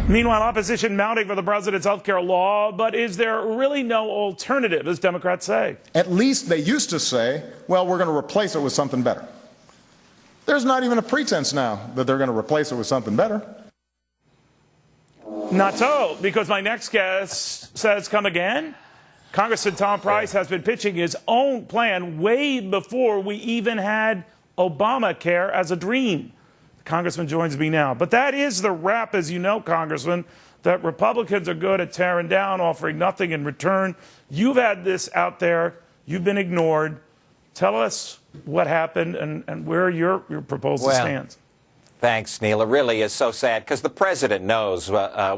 Meanwhile, opposition mounting for the president's health care law, but is there really no alternative, as Democrats say? At least they used to say, well, we're going to replace it with something better. There's not even a pretense now that they're going to replace it with something better. Not so, because my next guest says come again. Congressman Tom Price has been pitching his own plan way before we even had Obamacare as a dream. The congressman joins me now. But that is the rap, as you know, Congressman, that Republicans are good at tearing down, offering nothing in return. You've had this out there. You've been ignored. Tell us what happened and where your proposal stands. Thanks, Neil. It really is so sad because the president knows.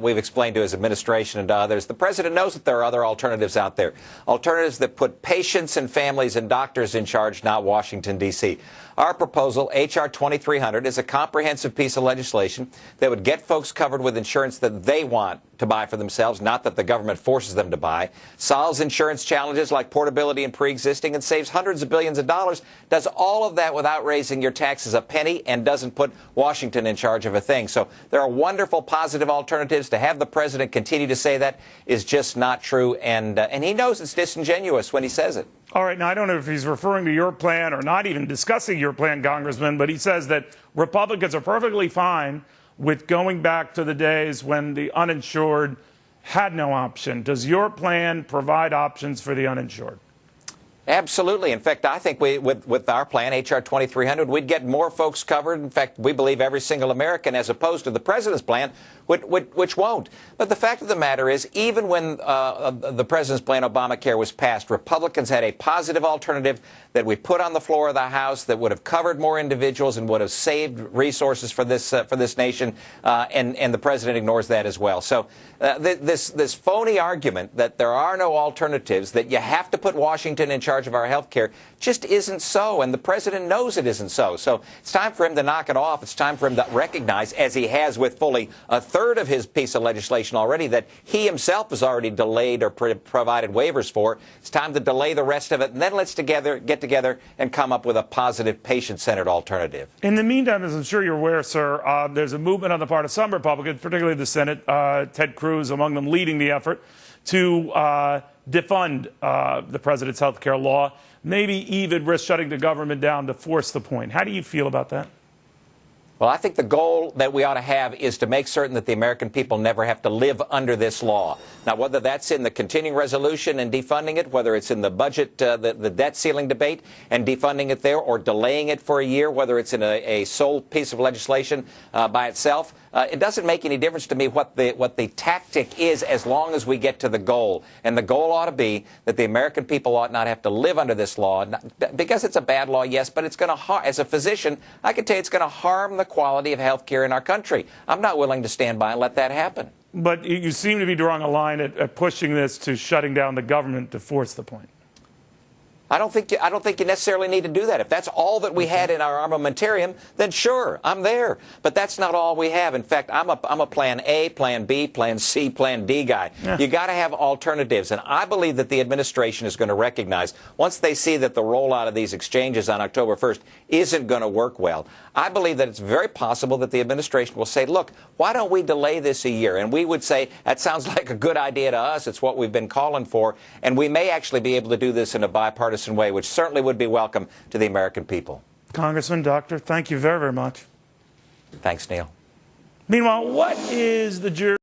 We've explained to his administration and to others. The president knows that there are other alternatives out there. Alternatives that put patients and families and doctors in charge, not Washington, D.C. Our proposal, H.R. 2300, is a comprehensive piece of legislation that would get folks covered with insurance that they want to buy for themselves, not that the government forces them to buy, solves insurance challenges like portability and pre-existing, and saves hundreds of billions of dollars, does all of that without raising your taxes a penny, and doesn't put Washington in charge of a thing. So there are wonderful, positive alternatives. To have the president continue to say that is just not true, and he knows it's disingenuous when he says it. All right, now I don't know if he's referring to your plan or not even discussing your plan, Congressman, but he says that Republicans are perfectly fine with going back to the days when the uninsured had no option. Does your plan provide options for the uninsured? Absolutely. In fact, I think with our plan, H.R. 2300, we'd get more folks covered. In fact, we believe every single American, as opposed to the president's plan, which won't. But the fact of the matter is, even when the president's plan, Obamacare, was passed, Republicans had a positive alternative that we put on the floor of the House that would have covered more individuals and would have saved resources for this nation, and the president ignores that as well. So this phony argument that there are no alternatives, that you have to put Washington in charge of our health care, just isn't so, and the president knows it isn't so. So it's time for him to knock it off. It's time for him to recognize, as he has with fully a third of his piece of legislation already, that he himself has already delayed or provided waivers for. It's time to delay the rest of it, and then let's get together and come up with a positive, patient-centered alternative. In the meantime, as I'm sure you're aware, sir, there's a movement on the part of some Republicans, particularly the Senate, Ted Cruz among them, leading the effort to defund the president's health care law, maybe even risk shutting the government down to force the point. How do you feel about that? Well, I think the goal that we ought to have is to make certain that the American people never have to live under this law. Now, whether that's in the continuing resolution and defunding it, whether it's in the budget, the debt ceiling debate and defunding it there, or delaying it for a year, whether it's in a sole piece of legislation by itself, it doesn't make any difference to me what the tactic is, as long as we get to the goal. And the goal ought to be that the American people ought not have to live under this law, because it's a bad law, yes, but it's going to, as a physician, I can tell you it's going to harm the quality of health care in our country. I'm not willing to stand by and let that happen. But you seem to be drawing a line at pushing this to shutting down the government to force the point. I don't think you necessarily need to do that. If that's all that we had in our armamentarium, then sure, I'm there. But that's not all we have. In fact, I'm a plan A, plan B, plan C, plan D guy. Yeah. You got to have alternatives. And I believe that the administration is going to recognize, once they see that the rollout of these exchanges on October 1st isn't going to work well, I believe that it's very possible that the administration will say, look, why don't we delay this a year? And we would say, that sounds like a good idea to us. It's what we've been calling for. And we may actually be able to do this in a bipartisan way, which certainly would be welcome to the American people. Congressman, Doctor, thank you very, very much. Thanks, Neil. Meanwhile, what is the jury